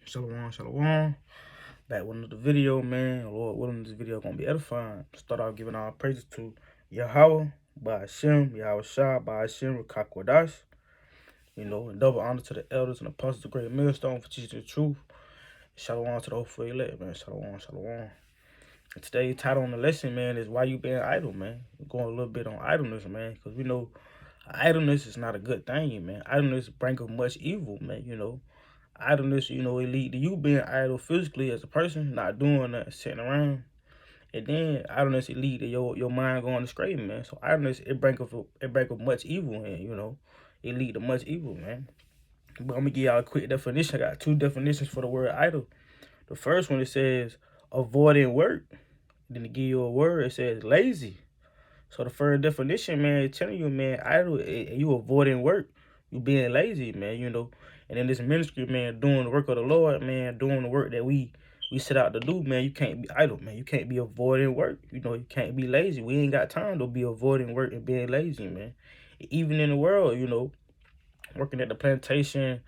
Shalom, shalom. Back with another video, man. Lord willing, this video gonna be edifying. Start off giving all praises to Yahweh, by Hashem, Yahweh Shah, by Hashem, Rakakwadash. And double honor to the elders and apostles of Great Millstone for teaching the truth. Shalom to the hopeful elect, man. Shalom, shalom. And today's title on the lesson, man, is why you being idle, man. We're going a little bit on idleness, man, because we know idleness is not a good thing, man. Idleness brings up much evil, man. Idleness, it lead to you being idle physically as a person, not doing nothing, sitting around. And then idleness, it lead to your mind going astray, man. So idleness, it bring up much evil, and it lead to much evil, man. But I'm gonna give y'all a quick definition. I got two definitions for the word idle. The first one, it says avoiding work. Then to give you a word, it says lazy. So the first definition, man, is telling you, man, idle, you avoiding work, you being lazy, man, And in this ministry, man, doing the work of the Lord, man, doing the work that we set out to do, man, you can't be idle, man. You can't be avoiding work. You can't be lazy. We ain't got time to be avoiding work and being lazy, man. Even in the world, working at the plantation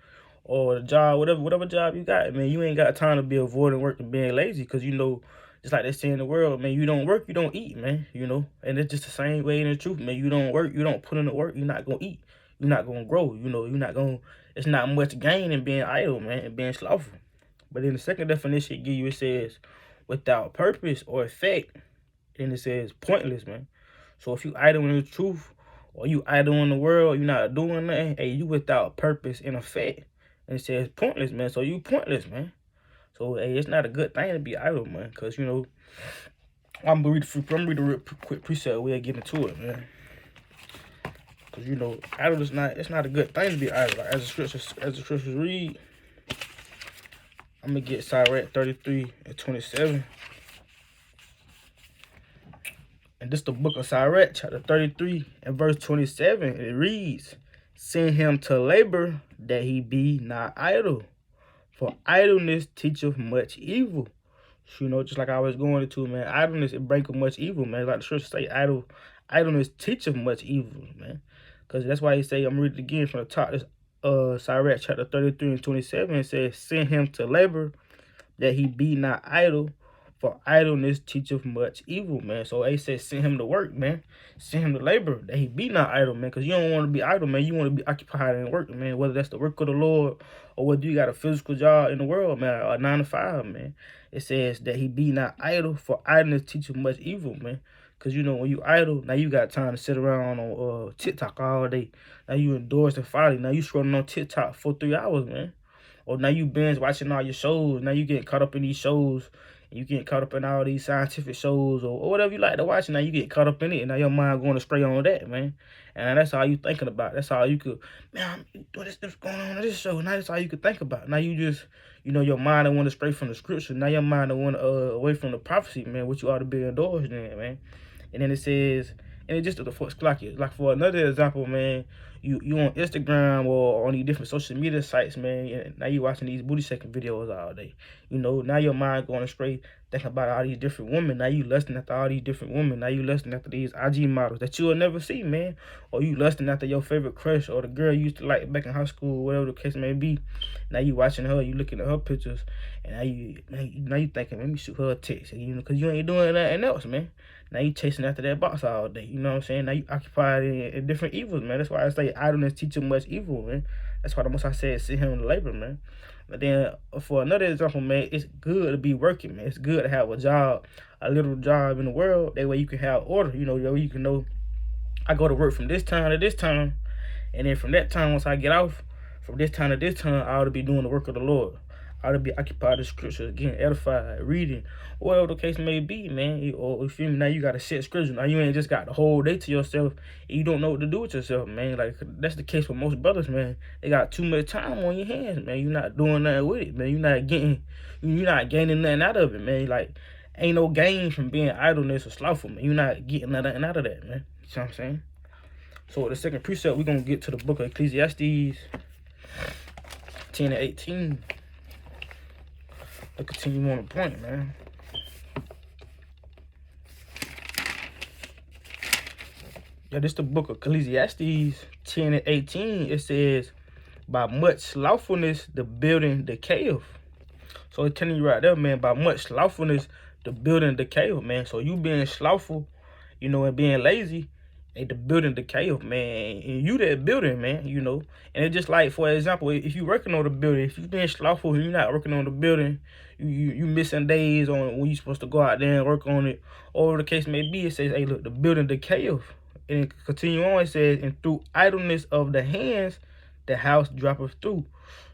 or the job, whatever job you got, man, you ain't got time to be avoiding work and being lazy because, just like they say in the world, man, you don't work, you don't eat, man, And it's just the same way in the truth, man. You don't work, you don't put in the work, you're not going to eat. You're not going to grow, it's not much gain in being idle, man, and being slothful. But in the second definition it give you, it says without purpose or effect. And it says pointless, man. So if you idle in the truth or you idle in the world, you're not doing nothing, hey, you without purpose and effect. And it says pointless, man. So you pointless, man. So, hey, it's not a good thing to be idle, man. Because, I'm going to read a real quick precept. We'll get into it, man. Because, idle is not a good thing to be idle. Like, as the scriptures read, I'm going to get Sirach 33 and 27. And this the book of Sirach, chapter 33 and verse 27. It reads, send him to labor that he be not idle. For idleness teacheth much evil. So, just like I was going into, man, idleness, it bringeth much evil, man. Like the scripture say, idleness teacheth much evil, man. Because that's why he say, I'm reading it again from the top. This Sirach chapter 33 and 27. It says, send him to labor that he be not idle. For idleness teacheth much evil, man. So they said send him to work, man. Send him to labor that he be not idle, man. Because you don't want to be idle, man. You want to be occupied and working, man. Whether that's the work of the Lord or whether you got a physical job in the world, man. A 9 to 5, man. It says that he be not idle. For idleness teacheth much evil, man. Because, when you idle, now you got time to sit around on TikTok all day. Now you endorse and follow. Now you scrolling on TikTok for 3 hours, man. Or now you binge watching all your shows. Now you get caught up in these shows. You get caught up in all these scientific shows or whatever you like to watch. And now you get caught up in it. And now your mind going astray on that, man. And that's all you thinking about. That's all you could, man, what's going on in this show? Now that's all you could think about. Now you just, your mind don't want to stray from the scripture. Now your mind don't want away from the prophecy, man, what you ought to be endorsed in, man. And then it says, and it just like for another example, man, you on Instagram or on these different social media sites, man, and now you watching these booty shaking videos all day. Now your mind going astray, thinking about all these different women. Now you lusting after all these different women. Now you lusting after these IG models that you will never see, man. Or you lusting after your favorite crush or the girl you used to like back in high school, whatever the case may be. Now you watching her, you looking at her pictures, and now you thinking, let me shoot her a text, because you ain't doing nothing else, man. Now you chasing after that box all day, you know what I'm saying? Now you occupied in different evils, man. That's why I say idleness teaches much evil, man. That's why the most I said send him to labor, man. But then for another example, man, it's good to be working, man. It's good to have a job, a little job in the world. That way you can have order, that way you can know I go to work from this time to this time. And then from that time, once I get off, from this time to this time, I ought to be doing the work of the Lord. I ought to be occupied in scriptures, getting edified, reading, whatever the case may be, man. Or if you now you got to set scripture. Now you ain't just got the whole day to yourself and you don't know what to do with yourself, man. Like that's the case with most brothers, man. They got too much time on your hands, man. You're not doing nothing with it, man. You're not gaining nothing out of it, man. Like ain't no gain from being idleness or slothful, man. You're not getting nothing out of that, man. You know what I'm saying? So the second precept, we're gonna get to the book of Ecclesiastes 10 and 18. Let's continue on the point, man. Yeah, this the book of Ecclesiastes 10 and 18. It says, by much slothfulness the building decayeth, So it's telling you right there, man, by much slothfulness, the building decayeth, man. So you being slothful, you know, and being lazy, ain't the building decayeth, man. And you that building, man, you know. And it's just like, for example, if you working on the building, if you being slothful and you're not working on the building, you missing days on when you supposed to go out there and work on it, or the case may be, it says, hey, look, the building decayeth. And it continue on, it says, and through idleness of the hands, the house droppeth through.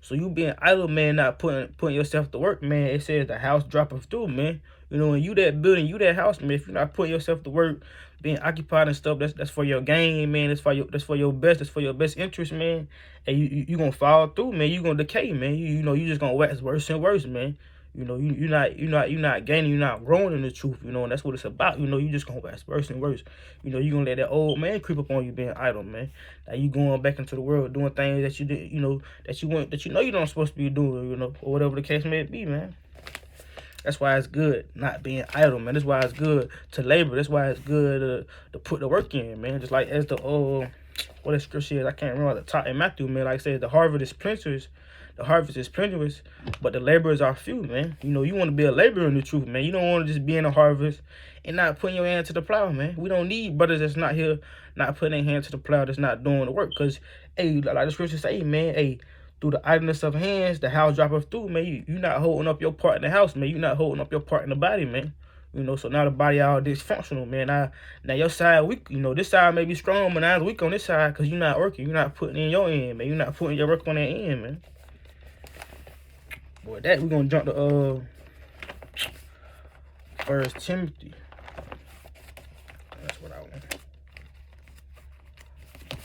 So you being idle, man, not putting yourself to work, man. It says the house droppeth through, man. You know, and you that building, you that house, man. If you're not putting yourself to work, being occupied and stuff, that's for your gain, man. That's for your best interest, man. And you gonna fall through, man. You gonna decay, man. You know, you just gonna wax worse and worse, man. You know, you're not gaining, you're not growing in the truth, you know, and that's what it's about. You know, you just gonna wax worse and worse. You know, you're gonna let that old man creep up on you being idle, man. Now you going back into the world doing things that you did, you know, that you know you don't supposed to be doing, you know, or whatever the case may be, man. That's why it's good not being idle, man. That's why it's good to labor. That's why it's good to put the work in, man. Just like as the what the scripture is, I can't remember the top in Matthew, man. Like I said, the harvest is plenteous, but the laborers are few, man. You know, you want to be a laborer in the truth, man. You don't want to just be in the harvest and not putting your hand to the plow, man. We don't need brothers that's not here, not putting their hand to the plow, that's not doing the work. Because, hey, like the scripture say, man, hey, through the idleness of hands, the house droppeth through, man. You not holding up your part in the house, man. You not holding up your part in the body, man. You know, so now the body all dysfunctional, man. Now your side weak, you know, this side may be strong, but now it's weak on this side because you're not working. You're not putting in your end, man. You're not putting your work on that end, man. Boy, that we're gonna jump to 1 Timothy. That's what I want.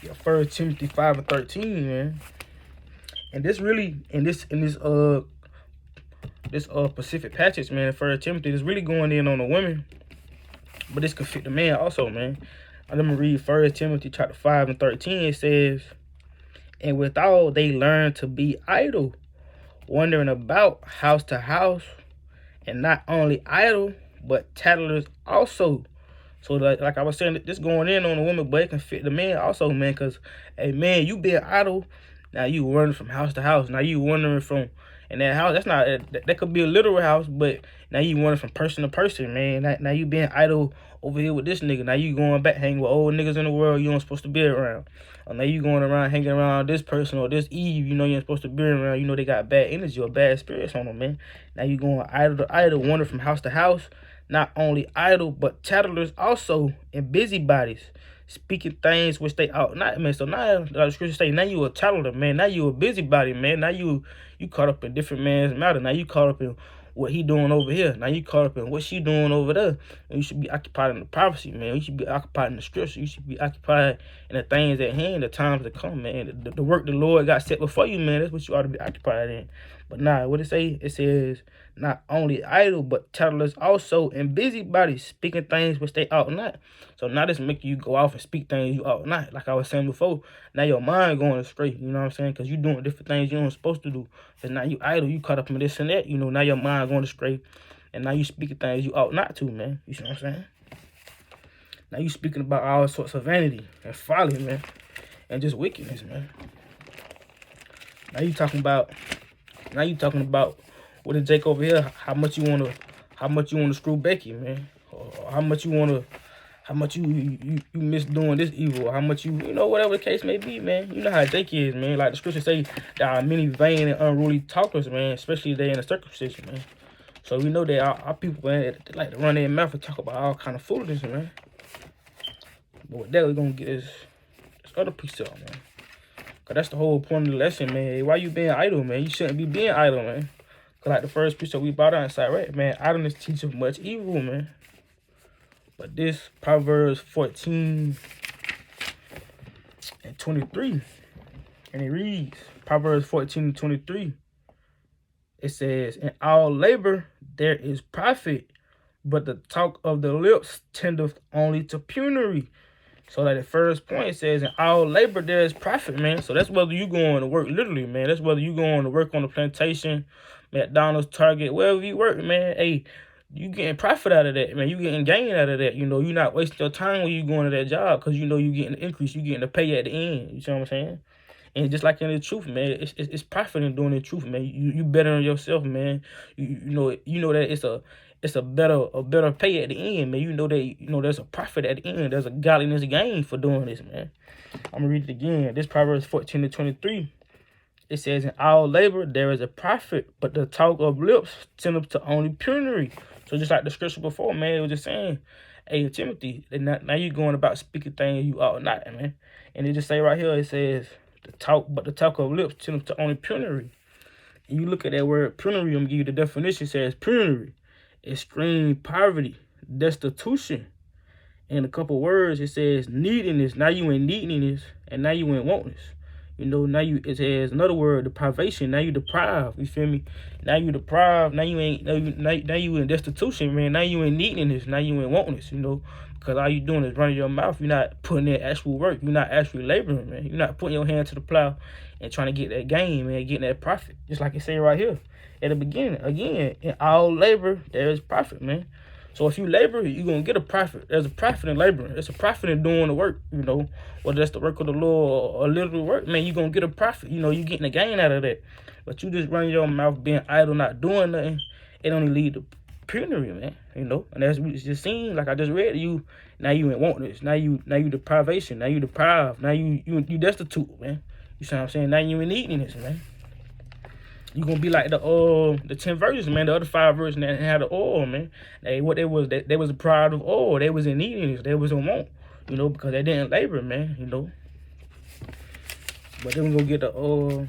Yeah, 1 Timothy 5:13, man. And this really, in this specific passage, man, 1 Timothy is really going in on the women, but this could fit the man also, man. Let me read 1 Timothy chapter 5:13. It says, and withal they learn to be idle, wandering about house to house, and not only idle, but tattlers also. So like I was saying, this going in on the woman, but it can fit the man also, man, because, hey, man, you being idle, now you running from house to house. Now you wandering from, and that house, that's not, that could be a literal house, but now you wandering from person to person, man. Now you being idle over here with this nigga. Now you going back hanging with old niggas in the world you ain't supposed to be around. Or now you going around hanging around this person or this Eve you know you ain't supposed to be around. You know they got bad energy or bad spirits on them, man. Now you going idle to idle, wandering from house to house. Not only idle, but tattlers also, and busybodies, speaking things which they ought not, man. So now, like the scripture say, now you a tattler, man. Now you a busybody, man. Now you caught up in different man's matter. Now you caught up in what he doing over here. Now you caught up in what she doing over there. And you should be occupied in the prophecy, man. You should be occupied in the scripture. You should be occupied in the things at hand, the times to come, man. The work the Lord got set before you, man. That's what you ought to be occupied in. But nah, what it say? It says, not only idle, but tattlers also, and busybodies, speaking things which they ought not. So now this make you go off and speak things you ought not. Like I was saying before, now your mind going astray, you know what I'm saying? Because you doing different things you ain't supposed to do. Because now you idle, you caught up in this and that, you know, now your mind going astray. And now you speaking things you ought not to, man. You see what I'm saying? Now you speaking about all sorts of vanity and folly, man. And just wickedness, man. Now you talking about what did Jake over here? How much you wanna screw Becky, man? Or how much you miss doing this evil? Or how much you know, whatever the case may be, man. You know how Jake is, man. Like the scripture say, there are many vain and unruly talkers, man. Especially they in the circumcision, man. So we know that our people, man, they like to run their mouth and talk about all kind of foolishness, man. But with that, we're gonna get this other precept, man. Cause that's the whole point of the lesson, man. Why you being idle, man? You shouldn't be being idle, man. Cause like the first precept we brought out inside, right, man? Idleness teaches much evil, man. But this Proverbs 14:23, and it reads, Proverbs 14:23. It says, in all labor there is profit, but the talk of the lips tendeth only to penury. So like the first point, it says, in all labor there is profit, man. So that's whether you going to work, literally, man. That's whether you going to work on the plantation, McDonald's, Target, wherever you work, man. Hey, you getting profit out of that, man. You getting gain out of that. You know, you're not wasting your time when you going to that job because you know you getting the increase. You getting the pay at the end. You see what I'm saying? And just like in the truth, man, it's profit in doing the truth, man. You better on yourself, man. You know that it's a better pay at the end, man. You know that there's a profit at the end. There's a godliness gain for doing this, man. I'm gonna read it again. This Proverbs 14:23. It says, in all labor there is a profit, but the talk of lips tendeth to only penury. So just like the scripture before, man, it was just saying, hey, Timothy, now you going about speaking things you ought not, man. And it just say right here, it says, the talk of lips tendeth to only penury. And you look at that word penury, I'm gonna give you the definition. It says penury, extreme poverty, destitution. In a couple words, it says neediness. Now you in neediness, and now you in wantness. Now it says another word, deprivation. Now you deprived. You feel me? Now you deprived. Now you ain't. Now you in destitution, man. Now you in neediness. Now you in wantness. Because all you doing is running your mouth. You're not putting in actual work. You're not actually laboring, man. You're not putting your hand to the plow and trying to get that gain, man. Getting that profit. Just like it say right here at the beginning. Again, in all labor there is profit, man. So if you labor, you're going to get a profit. There's a profit in laboring. There's a profit in doing the work, whether that's the work of the Lord or literal work, man, you're going to get a profit. You're getting a gain out of that. But you just running your mouth, being idle, not doing nothing, it only lead to penury, man, And that's what it's just seen, like I just read to you, now you in wantness. Now you deprivation. Now you deprived. Now you destitute, man. You see what I'm saying? Now you in neediness, man. You gonna be like the 10 verses, man. The other 5 verses that had the oil, man. They was a pride of oil. They was in neediness. They was in want, because they didn't labor, man. But then we gonna get the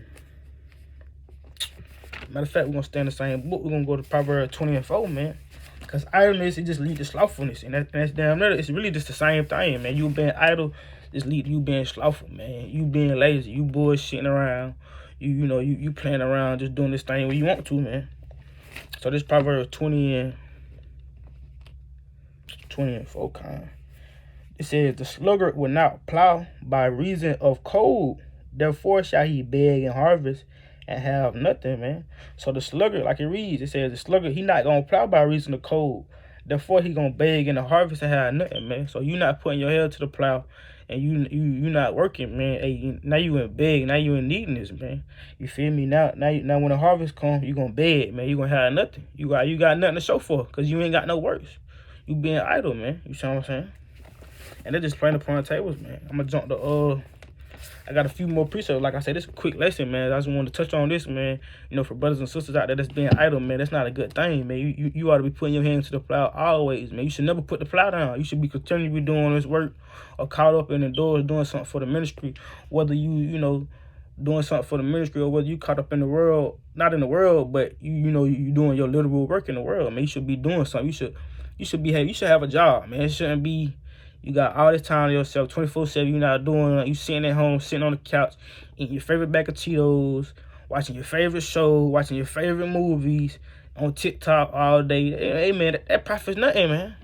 matter of fact, we're gonna stay in the same book. We're gonna go to Proverbs 20:4, man. Because idleness, it just leads to slothfulness, and that's damn near. It's really just the same thing, man. You being idle just lead to you being slothful, man. You being lazy. You bullshitting around. You playing around, just doing this thing when you want to, man. So this Proverbs 20:4 kind. It says, the sluggard will not plow by reason of cold. Therefore shall he beg and harvest and have nothing, man. So the sluggard, like it reads, it says the sluggard, he not going to plow by reason of cold. Therefore he going to beg in the harvest and have nothing, man. So you not putting your head to the plow. And you not working, man. Hey, now you in beg. Now you in neediness, man. You feel me? Now when the harvest come, you gonna beg, man. You gonna have nothing. You got nothing to show for, cause you ain't got no works. You being idle, man. You see what I'm saying? And they're just playing upon the tables, man. I'm gonna jump to I got a few more precepts. Like I said, this is a quick lesson, man. I just wanted to touch on this, man. For brothers and sisters out there that's being idle, man, that's not a good thing, man. You ought to be putting your hands to the plow always, man. You should never put the plow down. You should be continually doing this work or caught up in the doors doing something for the ministry. Whether you doing something for the ministry or whether you caught up in the world, not in the world, but you doing your literal work in the world, man. You should be doing something. You should have a job, man. It shouldn't be you got all this time to yourself, 24/7. You're not doing it. You sitting at home, sitting on the couch, eating your favorite bag of Cheetos, watching your favorite show, watching your favorite movies on TikTok all day. Hey, man, that profit's nothing, man.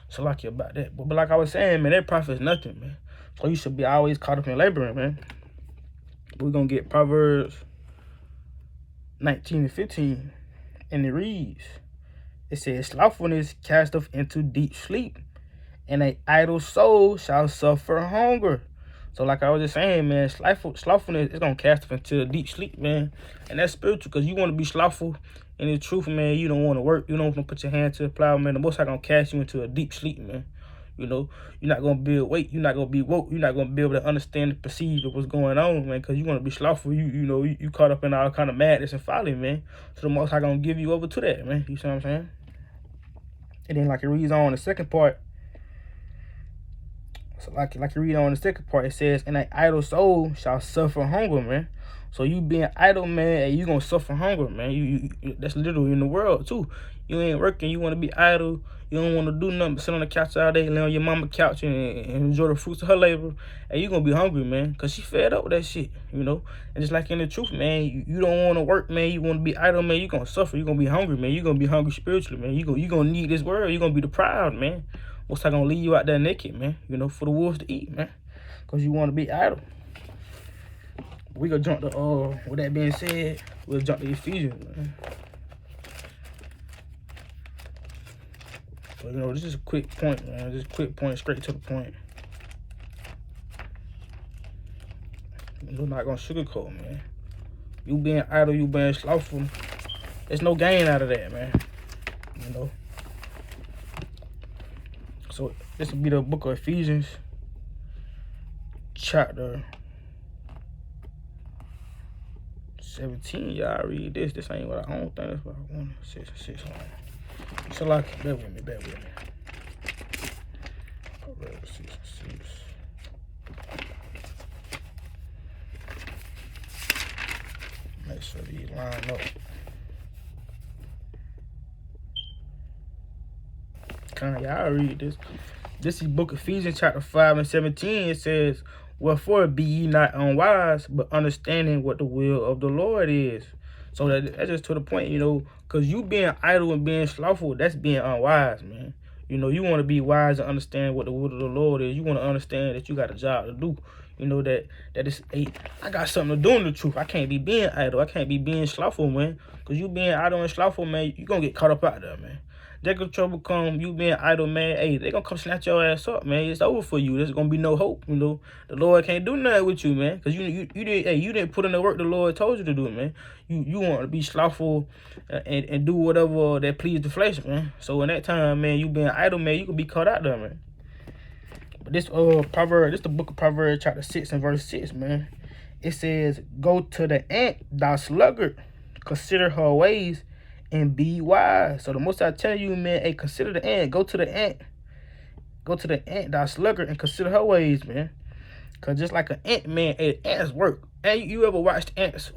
So like you about that. But like I was saying, man, that profit's nothing, man. So you should be always caught up in laboring, man. We're going to get Proverbs 19:15. And it reads, it says, slothfulness casteth into deep sleep, and an idle soul shall suffer hunger. So like I was just saying, man, slothfulness is going to cast us into a deep sleep, man. And that's spiritual, because you want to be slothful. And the truth, man, you don't want to work. You don't want to put your hand to the plow, man. The Most High going to cast you into a deep sleep, man. You're not going to be awake. You're not going to be woke. You're not going to be able to understand and perceive what's going on, man, because you want to be slothful. You caught up in all kind of madness and folly, man. So the Most High going to give you over to that, man. You see what I'm saying? And then like it reads on the second part. So like you read on the second part, it says, and an idle soul shall suffer hunger, man. So you being idle, man, and you gonna suffer hunger, man. You that's literally in the world too. You ain't working, you wanna be idle, you don't wanna do nothing but sit on the couch all day, lay on your mama's couch and enjoy the fruits of her labor. And you gonna be hungry, man, cause she fed up with that shit, And just like in the truth, man, you don't wanna work, man, you wanna be idle, man, you gonna suffer, you gonna be hungry, man. You gonna be hungry spiritually, man. You gonna need this world, you gonna be deprived, man. What's I gonna leave you out there naked, man? For the wolves to eat, man. Cause you wanna be idle. We gonna jump to with that being said, we'll jump to Ephesians, man. So, this is a quick point, man. Just a quick point, straight to the point. You know, not gonna sugarcoat, man. You being idle, you being slothful, there's no gain out of that, man. You know. So this will be the book of Ephesians, chapter 17. Y'all read this. This ain't what I don't think that's what I want. 6. So like, bear with me. Proverbs 6. Make sure these line up. Y'all read this. This is book of Ephesians chapter 5 and 17. It says, wherefore be ye not unwise, but understanding what the will of the Lord is. So that's just to the point, you know, because you being idle and being slothful, that's being unwise, man. You know, you want to be wise and understand what the will of the Lord is. You want to understand that you got a job to do. You know, that it's, hey, I got something to do in the truth. I can't be being idle. I can't be being slothful, man. Because you being idle and slothful, man, you going to get caught up out there, man. Jacob trouble come, you being idle, man, hey, they gonna come snatch your ass up, man. It's over for you. There's gonna be no hope, you know. The Lord can't do nothing with you, man, because you didn't put in the work the Lord told you to do, man. You want to be slothful and do whatever that please the flesh, man. So in that time, man, you being idle, man, you could be caught out there, man. But this the book of Proverbs, chapter 6 and verse 6, man. It says, go to the ant, thou sluggard, consider her ways, and be wise. So the most I tell you, man, hey, consider the ant. Go to the ant. Go to the ant, thou sluggard, and consider her ways, man. Because just like an ant, man, hey, ants work. And you ever watched ants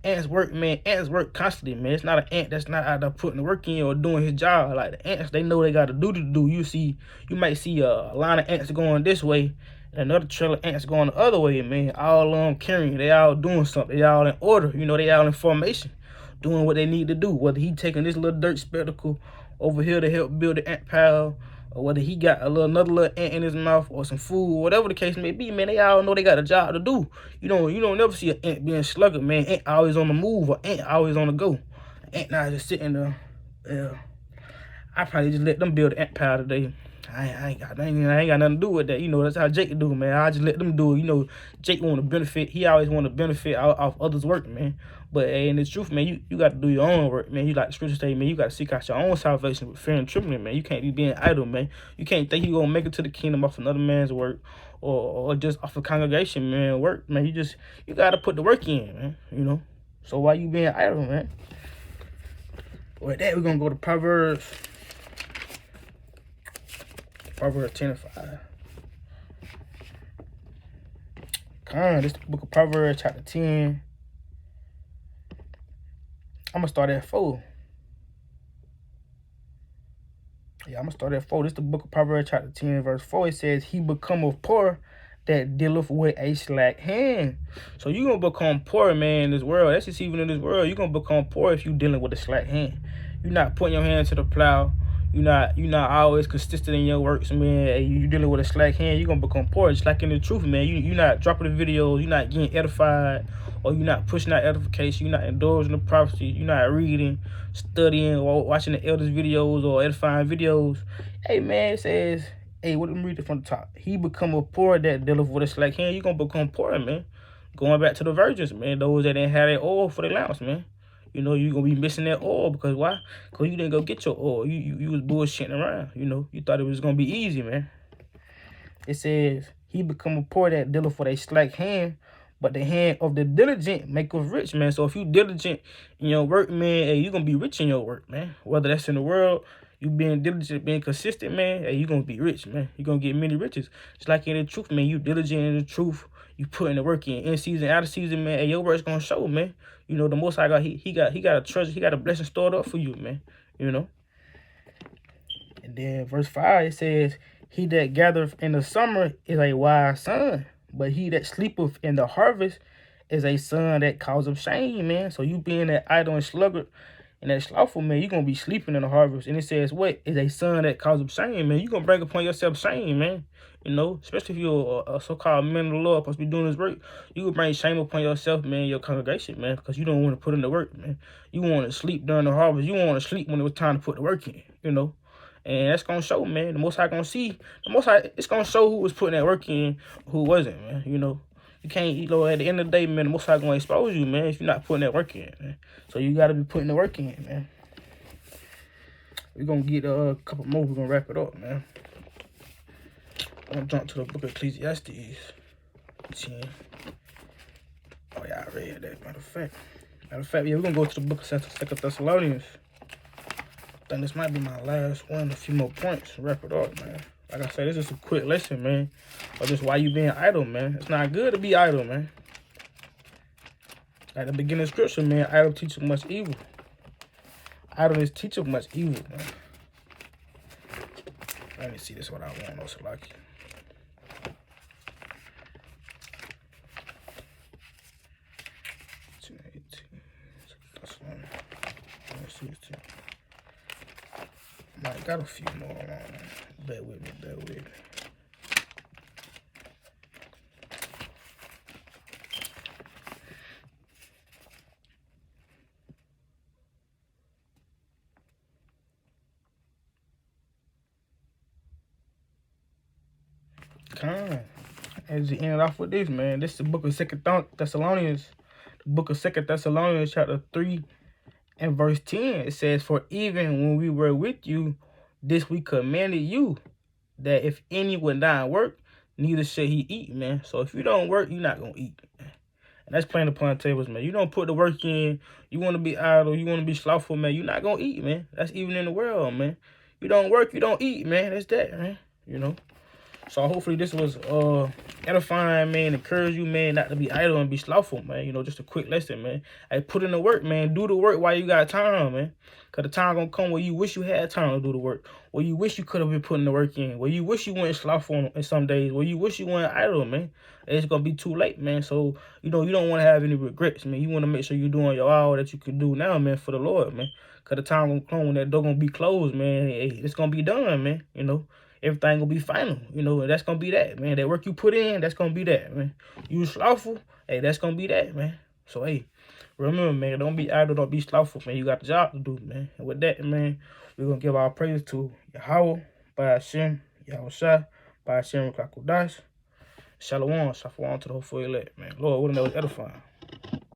ants work, man? Ants work constantly, man. It's not an ant that's not out there putting the work in or doing his job. Like the ants, they know they got to do to do. You might see a line of ants going this way, and another trail of ants going the other way, man. All carrying, they all doing something. They all in order, you know. They all in formation, doing what they need to do. Whether he taking this little dirt spectacle over here to help build the ant pile, or whether he got another little ant in his mouth or some food, whatever the case may be, man, they all know they got a job to do. You don't never see an ant being sluggard, man. Ant always on the move, or ant always on the go. Ant not just sitting there. Yeah, I probably just let them build the ant pile today. I ain't got nothing to do with that. You know, that's how Jake do, man. I just let them do it. You know, Jake want to benefit. He always want to benefit off others' work, man. But in the truth, man, you got to do your own work, man. You like the scripture say, man, you got to seek out your own salvation with fear and trembling, man. You can't be being idle, man. You can't think you going to make it to the kingdom off another man's work or just off a congregation, man, work, man. You got to put the work in, man, you know. So why you being idle, man? With that, we're going to go to Proverbs 10 and 5. This is the book of Proverbs, chapter 10. I'm going to start at 4. Yeah, I'm going to start at 4. This is the book of Proverbs, chapter 10, verse 4. It says, he becometh poor that dealeth with a slack hand. So you're going to become poor, man, in this world. That's just even in this world. You're going to become poor if you're dealing with a slack hand. You're not putting your hand to the plow. You're not always consistent in your works, man. You dealing with a slack hand, you're gonna become poor. Just like in the truth, man. You're not dropping the videos, you're not getting edified, or you're not pushing out edification, you're not endorsing the prophecy, you're not reading, studying, or watching the elders' videos or edifying videos. Hey, man, it says, hey, what I'm reading from the top. He become a poor that dealeth with a slack hand. You're gonna become poor, man. Going back to the virgins, man. Those that didn't have that oil for their lamps, man. You know, you're going to be missing that oil because why? Because you didn't go get your oil. You was bullshitting around, you know. You thought it was going to be easy, man. It says, he become a poor that dealeth with a slack hand, but the hand of the diligent maketh rich, man. So if you diligent in your work, man, hey, you're going to be rich in your work, man. Whether that's in the world, you being diligent, being consistent, man, hey, you're going to be rich, man. You're going to get many riches. Just like in the truth, man, you diligent in the truth. You putting the work in season, out of season, man, and your work's gonna show, man. You know, the Most High God, he got a treasure, he got a blessing stored up for you, man. You know. And then verse 5, it says, he that gathereth in the summer is a wise son, but he that sleepeth in the harvest is a son that causeth shame, man. So you being that idle and sluggard and that slothful, man, you're gonna be sleeping in the harvest. And it says, what is a son that causeth shame, man? You're gonna bring upon yourself shame, man. You know, especially if you're a so-called man of the Lord supposed to be doing this work, you will bring shame upon yourself, man, your congregation, man, because you don't want to put in the work, man. You want to sleep during the harvest. You want to sleep when it was time to put the work in, you know. And that's going to show, man. The Most High going to see. The Most High, it's going to show who was putting that work in, who wasn't, man, you know. You can't, you know, at the end of the day, man, the Most High gonna expose you, man, if you're not putting that work in, man. So you gotta be putting the work in, man. We're gonna get a couple more. We're gonna wrap it up, man. I'm gonna jump to the book of Ecclesiastes 10. Oh, yeah, I read that, matter of fact, yeah, we're gonna go to the book of 2 Thessalonians. I think this might be my last one. A few more points. Wrap it up, man. Like I said, this is a quick lesson, man. Or just why you being idle, man. It's not good to be idle, man. At the beginning of scripture, man, idle teaches much evil. Idleness teaches much evil, man. Let me see this what I want, also like it. I got a few more on. Bear with me. As you end off with this, man, this is the book of 2 Thessalonians. The book of 2 Thessalonians, chapter 3 and verse 10. It says, "For even when we were with you, this we commanded you, that if any would not work, neither should he eat," man. So if you don't work, you're not going to eat, man. And that's plain upon tables, man. You don't put the work in, you want to be idle, you want to be slothful, man, you're not going to eat, man. That's even in the world, man. You don't work, you don't eat, man. That's that, man. You know? So hopefully this was edifying, man. Encourage you, man, not to be idle and be slothful, man. You know, just a quick lesson, man. Hey, put in the work, man. Do the work while you got time, man. Because the time going to come where you wish you had time to do the work. Where you wish you could have been putting the work in. Where you wish you weren't slothful in some days. Where you wish you weren't idle, man. It's going to be too late, man. So, you know, you don't want to have any regrets, man. You want to make sure you're doing your all that you can do now, man, for the Lord, man. Because the time going to come when that door going to be closed, man. Hey, it's going to be done, man, you know. Everything gonna be final, you know, and that's gonna be that, man. That work you put in, that's gonna be that, man. You slothful, hey, that's gonna be that, man. So, hey, remember, man, don't be idle, don't be slothful, man. You got the job to do, man. And with that, man, we're gonna give our praise to Yahweh, by Hashem, Yahushua, by Hashem, Kakudash, Shalom, Shalom to the whole elect, man. Lord, what that was edifying.